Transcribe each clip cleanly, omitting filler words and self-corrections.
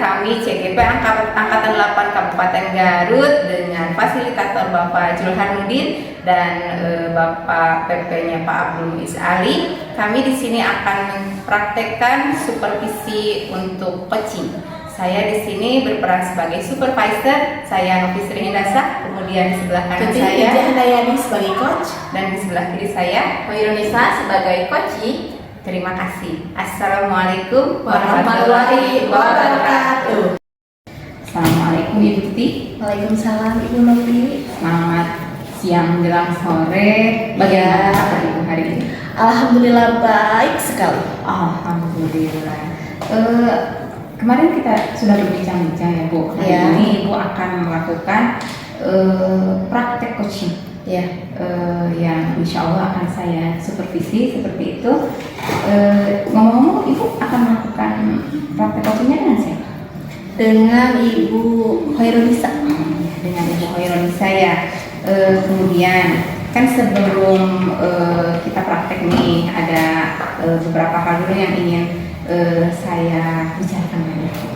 kami CGP Angkatan 8 Kabupaten Garut dengan fasilitator Bapak Julharnudin dan Bapak PP-nya Pak Abdul Muiz Ali. Kami di sini akan mempraktekkan supervisi untuk coaching. Saya di sini berperan sebagai supervisor, saya Nofisri Indasa, kemudian di sebelah kanan saya Handayani sebagai coach, dan di sebelah kiri saya Hoironisa sebagai coaching. Terima kasih. Assalamualaikum warahmatullahi wabarakatuh. Assalamualaikum Ibu Tuti. Waalaikumsalam Ibu Novi. Selamat siang menjelang sore. Bagaimana kabar Ibu hari ini? Alhamdulillah baik sekali. Alhamdulillah. Kemarin kita sudah berbincang-bincang ya Bu. Hari ini Ibu akan melakukan praktek coaching. Yang insya Allah akan saya supervisi seperti itu. Ngomong-ngomong, Ibu akan melakukan praktek coachingnya dengan siapa? Dengan Ibu Hoironisa. Dengan Ibu Hoironisa ya. Kemudian kan sebelum kita praktek nih ada beberapa hal dulu yang ingin saya bicarakan lagi.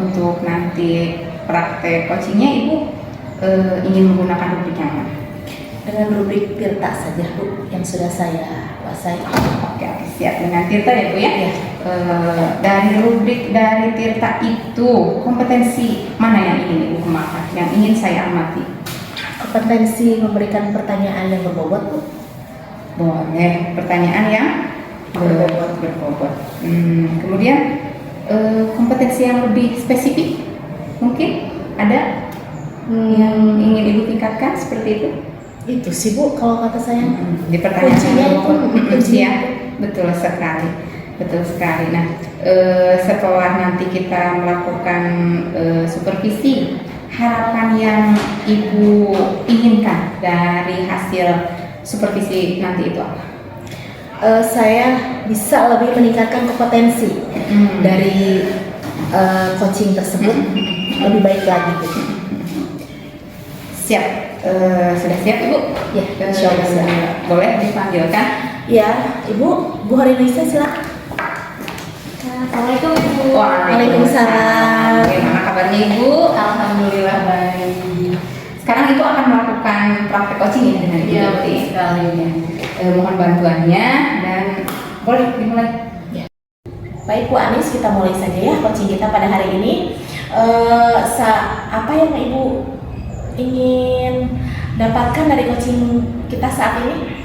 Untuk nanti praktek coachingnya Ibu ingin menggunakan rubrik yang mana? Dengan rubrik Tirta saja Bu, yang sudah saya kuasai. Oke, siap dengan Tirta ya Bu ya. Dari rubrik dari Tirta itu kompetensi mana yang ingin Ibu kembangkan, yang ingin saya amati? Kompetensi memberikan pertanyaan yang berbobot Bu. Boleh, pertanyaan yang berbobot. Kemudian kompetensi yang lebih spesifik mungkin ada yang ingin Ibu tingkatkan seperti itu? Itu sih Bu, kalau kata saya di pertanyaan kuncinya itu ya, betul sekali. Nah, setelah nanti kita melakukan supervisi, harapan yang Ibu inginkan dari hasil supervisi nanti itu apa? Saya bisa lebih meningkatkan kompetensi dari coaching tersebut lebih baik lagi gitu. Siap, sudah siap Ibu? Ya, insya Allah siap. Boleh dipanggilkan? Ya, Ibu, Bu Hoironisa silakan. Assalamualaikum Ibu. Waalaikumsalam. Bagaimana kabarnya Ibu? Alhamdulillah baik. Sekarang Ibu akan melakukan praktek coaching ya dengan Ibu? Iya, betul sekali. Mohon bantuannya dan boleh dimulai. Ya. Baik Bu Anis, kita mulai saja ya coaching kita pada hari ini. Apa yang Ibu ingin dapatkan dari coaching kita saat ini?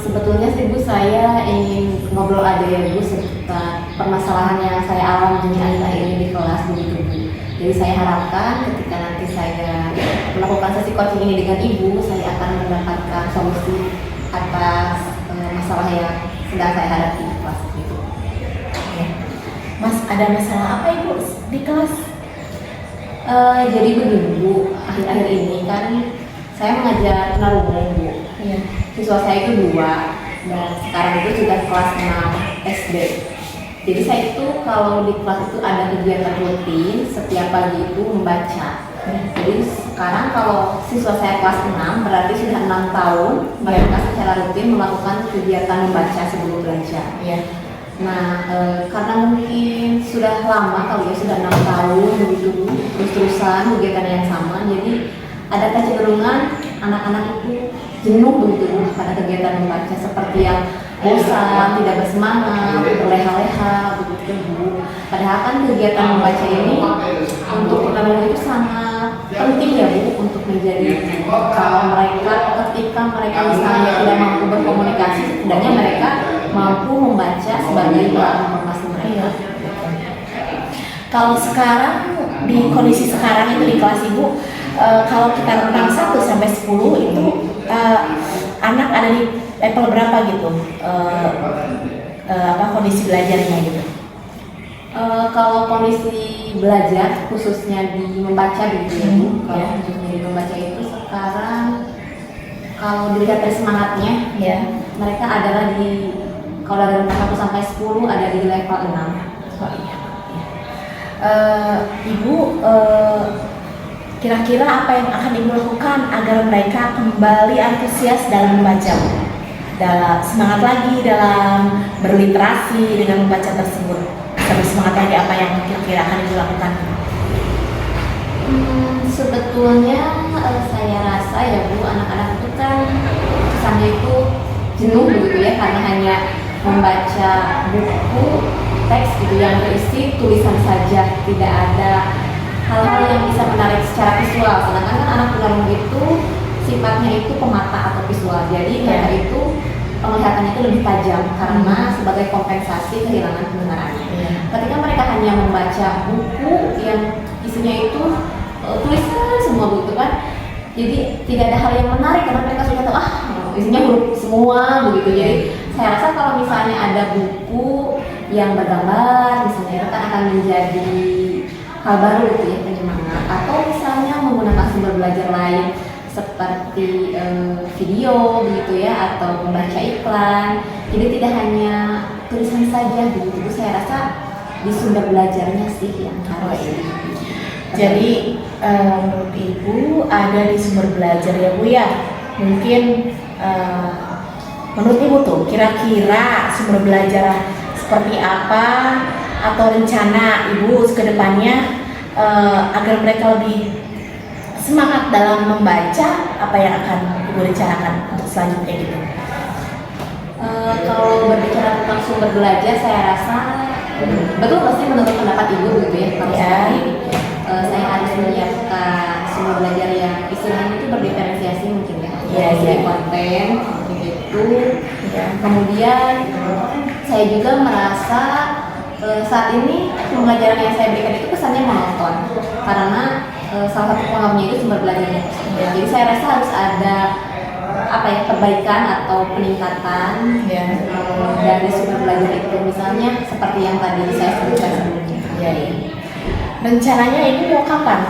Sebetulnya sih Bu, saya ingin ngobrol aja ya Bu seputar permasalahan yang saya alami akhir-akhir ini di kelas begitu Bu. Jadi saya harapkan ketika nanti saya melakukan sesi coaching ini dengan Ibu, saya akan mendapatkan solusi atas masalah yang sedang saya hadapi di kelas itu. Ya. Mas, ada masalah apa Ibu di kelas? Jadi begini Bu, akhir-akhir ini kan saya mengajar tunarungu Bu. Iya. Siswa saya itu 2 dan sekarang itu sudah kelas 6 SD. Jadi saya itu kalau di kelas itu ada kegiatan rutin setiap pagi itu membaca. Jadi sekarang kalau siswa saya kelas 6 berarti sudah 6 tahun mereka secara rutin melakukan kegiatan membaca sebelum belajar. Iya. Nah, karena mungkin sudah lama kali ya, sudah 6 tahun begitu terus-terusan kegiatan yang sama, jadi ada kecenderungan anak-anak itu jenuh begitu pada kegiatan membaca, seperti yang bosan, tidak bersemangat, berleha-leha begitu Bu. Padahal kan kegiatan membaca ini untuk tunarungu itu sangat penting ya Bu untuk menjadi kalau mereka ketika mereka misalnya tidak mampu berkomunikasi, setidaknya mereka mampu membaca sebagai bahan informasi mereka. Kalau sekarang di kondisi sekarang itu di kelas Ibu, kalau kita rentang 1 sampai 10 itu anak ada di level berapa gitu? Kondisi belajarnya gitu? Kalau kondisi belajar khususnya di membaca gitu ya Bu, kalau khususnya di membaca itu sekarang kalau dilihat dari semangatnya Ya. mereka adalah di kalau dari rentang 1 sampai 10 ada di level 6. Oh iya. Ibu, kira-kira apa yang akan Ibu lakukan agar mereka kembali antusias dalam membaca? Dalam semangat lagi dalam berliterasi dengan membaca tersebut. lebih semangat lagi, apa yang kira-kira akan Ibu lakukan? Sebetulnya saya rasa ya Bu, anak-anak itu kan kesannya itu jenuh begitu ya, karena hanya membaca buku teks gitu yang berisi tulisan saja, tidak ada hal-hal yang bisa menarik secara visual. Sedangkan kan anak tunarungu itu sifatnya itu pemata atau visual, jadi mereka itu penglihatannya itu lebih tajam karena sebagai kompensasi kehilangan pendengarannya. Ketika mereka hanya membaca buku yang isinya itu tulisan semua begitu kan, jadi tidak ada hal yang menarik karena mereka sudah tahu isinya huruf semua begitu. Jadi saya rasa kalau misalnya ada buku yang bergambar misalnya, itu kan akan menjadi hal baru gitu ya, penyemangat. Atau misalnya menggunakan sumber belajar lain seperti video begitu ya, atau membaca iklan. Jadi tidak hanya tulisan saja begitu. Saya rasa di sumber belajarnya sih yang harus. Jadi menurut Ibu ada di sumber belajar ya Bu ya. Mungkin menurut Ibu tuh kira-kira sumber belajar seperti apa atau rencana Ibu ke depannya agar mereka lebih semangat dalam membaca, apa yang akan Ibu rencanakan untuk selanjutnya gitu? Kalau berbicara tentang sumber belajar, saya rasa betul pasti menurut pendapat Ibu gitu ya. Kalau saya harus menyiapkan sumber belajar yang istilahnya itu berdiferensiasi mungkin ya, konten gitu. Kemudian saya juga merasa saat ini pembelajaran yang saya berikan itu kesannya monoton karena salah satu pengaruhnya itu sumber belajarnya. Jadi saya rasa harus ada perbaikan atau peningkatan dari sumber belajar itu, misalnya seperti yang tadi saya sebutkan sebelumnya. Rencananya Ibu mau kapan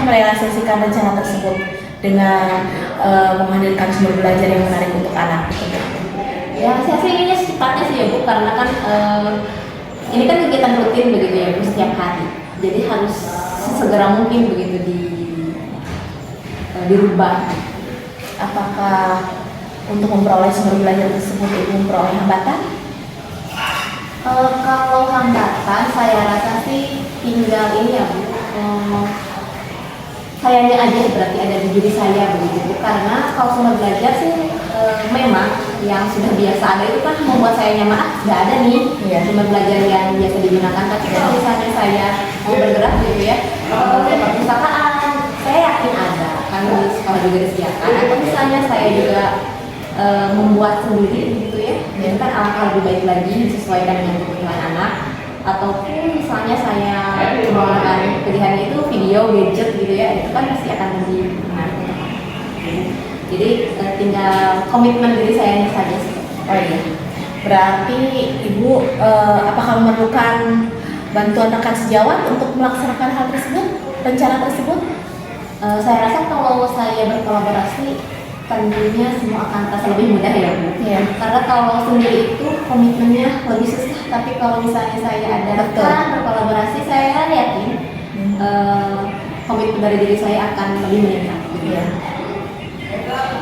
merealisasikan rencana tersebut dengan menghadirkan sumber belajar yang menarik untuk anak? Ya, saya sih inginnya secepatnya sih ya Bu, karena kan ini kan kegiatan rutin begitu ya Bu, setiap hari. Jadi harus sesegera mungkin begitu dirubah. Apakah untuk memperoleh sumber belajar tersebut Ibu memperoleh hambatan? Kalau hambatan saya rasa sih tinggal ini ya Bu, sayangnya aja berarti ada di diri saya begitu Bu. Karena kalau sumber belajar sih memang yang sudah biasa ada itu kan membuat saya nyaman, sudah ada nih sumber belajar yang biasa digunakan. Tapi kalau misalnya saya mau bergerak gitu ya ke perpustakaan, saya yakin ada kan di sekolah juga disediakan. Atau misalnya saya juga membuat sendiri gitu ya, itu kan alangkah lebih baik lagi disesuaikan dengan kebutuhan anak. Ataupun misalnya saya menggunakan pilihannya itu video, gadget gitu ya, itu kan pasti akan lebih menarik untuk anak. Jadi tinggal komitmen diri saya saja sih. Berarti Ibu apakah memerlukan bantuan rekan sejawat untuk melaksanakan hal tersebut, rencana tersebut? Saya rasa kalau saya berkolaborasi tentunya semua akan terasa lebih mudah ya Bu. Karena kalau sendiri itu komitmennya lebih susah, tapi kalau misalnya saya ada rekan berkolaborasi, saya yakin komitmen dari diri saya akan lebih meningkat.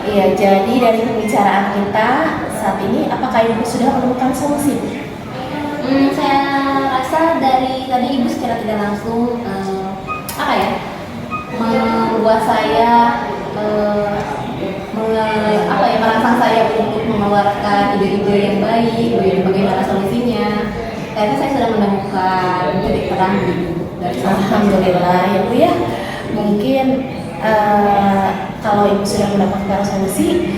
Iya, jadi dari pembicaraan kita saat ini, apakah Ibu sudah menemukan solusi? Saya rasa dari tadi Ibu secara tidak langsung membuat saya merangsang saya untuk mengeluarkan ide-ide yang baik, bagaimana solusinya. Karena saya sudah menemukan titik terang dari Alhamdulillah ya Bu ya. Mungkin kalau Ibu sudah mendapatkan solusi,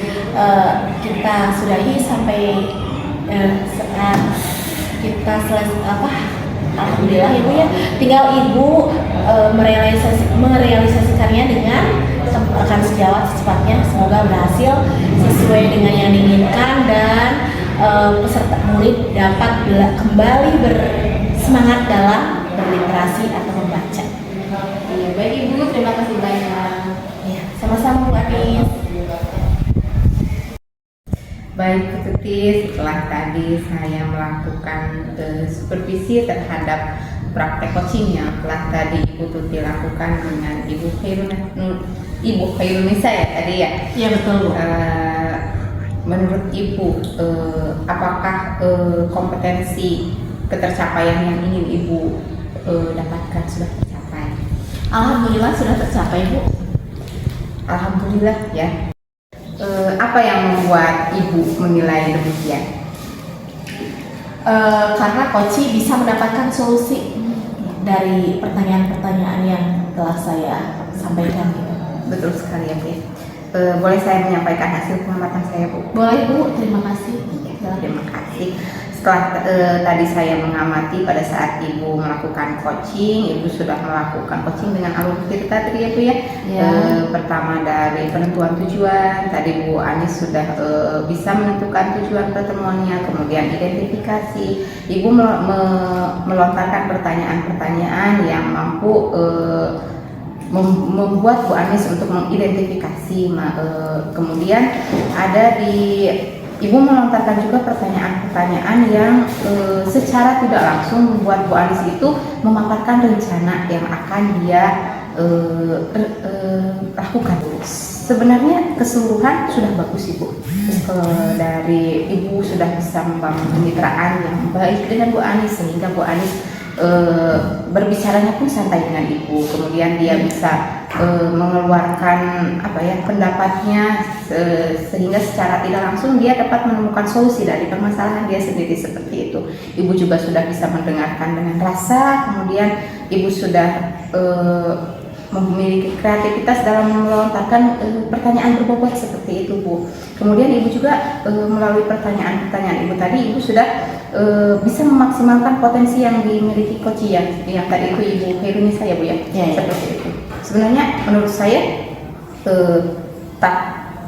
kita sudahi sampai saat kita Alhamdulillah Ibu ya. Tinggal Ibu merealisasikannya dengan rekan sejawat secepatnya. Semoga berhasil sesuai dengan yang diinginkan dan peserta murid dapat kembali bersemangat dalam berliterasi atau membaca. Baik Ibu, terima kasih banyak. Sama-sama Bu Anis. Baik Bu Tuti, setelah tadi saya melakukan supervisi terhadap praktek coaching yang telah tadi Ibu Tuti lakukan dengan Ibu Khairunisa ya tadi ya. Iya betul Bu. menurut Ibu apakah kompetensi ketercapaian yang ingin Ibu dapatkan sudah tercapai? Alhamdulillah sudah tercapai, Bu. Alhamdulillah ya. Apa yang membuat Ibu menilai demikian? Karena Koci bisa mendapatkan solusi dari pertanyaan-pertanyaan yang telah saya sampaikan gitu. Betul sekali ya Bu ya. Boleh saya menyampaikan hasil pengamatan saya Bu? Boleh, Bu, terima kasih. Ya, terima kasih. Setelah tadi saya mengamati pada saat Ibu melakukan coaching, Ibu sudah melakukan coaching dengan alur cerita tadi ya Bu ya. Ya. Pertama dari penentuan tujuan, tadi Bu Anis sudah bisa menentukan tujuan pertemuannya, kemudian identifikasi. Ibu melontarkan pertanyaan-pertanyaan yang mampu membuat Bu Anis untuk mengidentifikasi. Kemudian ada di Ibu melontarkan juga pertanyaan-pertanyaan yang secara tidak langsung membuat Bu Anis itu memaparkan rencana yang akan dia lakukan. Sebenarnya keseluruhan sudah bagus Ibu. Dari Ibu sudah bisa membangun kemitraan yang baik dengan Bu Anis sehingga Bu Anis berbicaranya pun santai dengan Ibu. Kemudian dia bisa mengeluarkan pendapatnya sehingga secara tidak langsung dia dapat menemukan solusi dari permasalahan dia sendiri seperti itu. Ibu juga sudah bisa mendengarkan dengan rasa, kemudian Ibu sudah memiliki kreativitas dalam melontarkan pertanyaan berbobot seperti itu Bu. Kemudian Ibu juga melalui pertanyaan-pertanyaan Ibu tadi, Ibu sudah bisa memaksimalkan potensi yang dimiliki Koci yang tadi itu Ibu Heruni saya Bu ya. Seperti itu. Sebenarnya menurut saya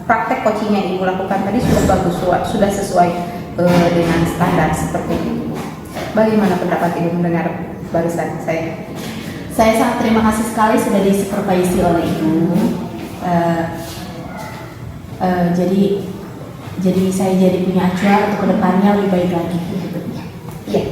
praktek coaching yang Ibu lakukan tadi sudah bagus, sudah sesuai dengan standar seperti itu. Bagaimana pendapat Ibu mendengar barisan saya? Saya sangat terima kasih sekali sudah disupervisi oleh Ibu. Jadi saya jadi punya acuan untuk kedepannya lebih baik lagi. Iya.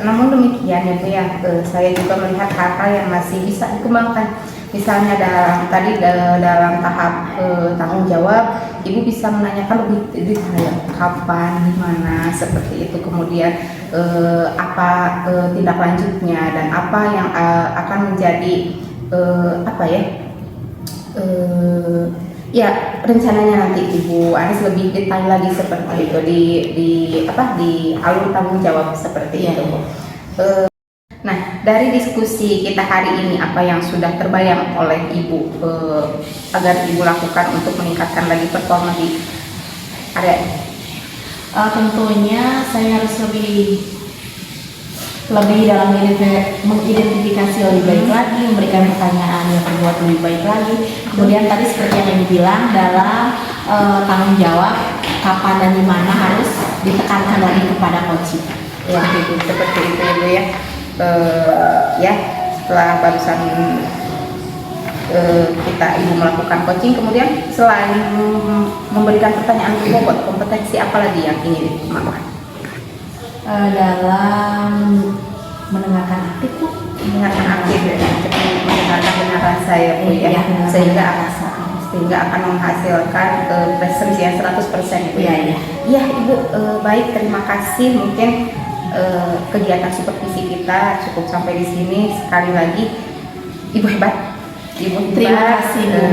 Namun demikian ya Bu ya, saya juga melihat hal-hal yang masih bisa dikembangkan. Misalnya dalam tahap tanggung jawab, Ibu bisa menanyakan lebih detail kapan, di mana, seperti itu. Kemudian apa tindak lanjutnya dan apa yang akan menjadi rencananya nanti Ibu Anis lebih detail lagi seperti itu di alur tanggung jawab seperti itu. Nah, dari diskusi kita hari ini apa yang sudah terbayang oleh Ibu agar Ibu lakukan untuk meningkatkan lagi performa di area? Tentunya saya harus lebih dalam mengidentifikasi lebih baik lagi, memberikan pertanyaan yang membuat lebih baik lagi. Kemudian tadi seperti yang Ibu bilang dalam tanggung jawab kapan dan di mana harus ditekankan lagi kepada coaching. Ya, seperti itu Ibu ya. Setelah barusan kita Ibu melakukan coaching, kemudian selain memberikan pertanyaan berbobot, kompetensi apa lagi yang ingin Ibu lakukan? Dalam mendengarkan aktif Bu. Mendengarkan aktif ya, seperti mendengarkan dengan rasa ya Bu ya, sehingga akan menghasilkan presensi yang 100% Ibu ya. Iya Ibu, baik, terima kasih. Mungkin kegiatan supervisi kita cukup sampai di sini. Sekali lagi Ibu hebat. Ibu terima kasih Bu.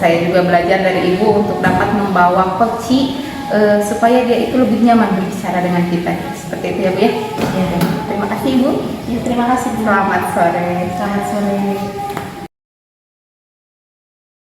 Saya juga belajar dari Ibu untuk dapat membawa Koci supaya dia itu lebih nyaman berbicara dengan kita. Seperti itu ya Bu ya. Terima kasih Ibu. Terima kasih Bu. Selamat sore. Selamat sore.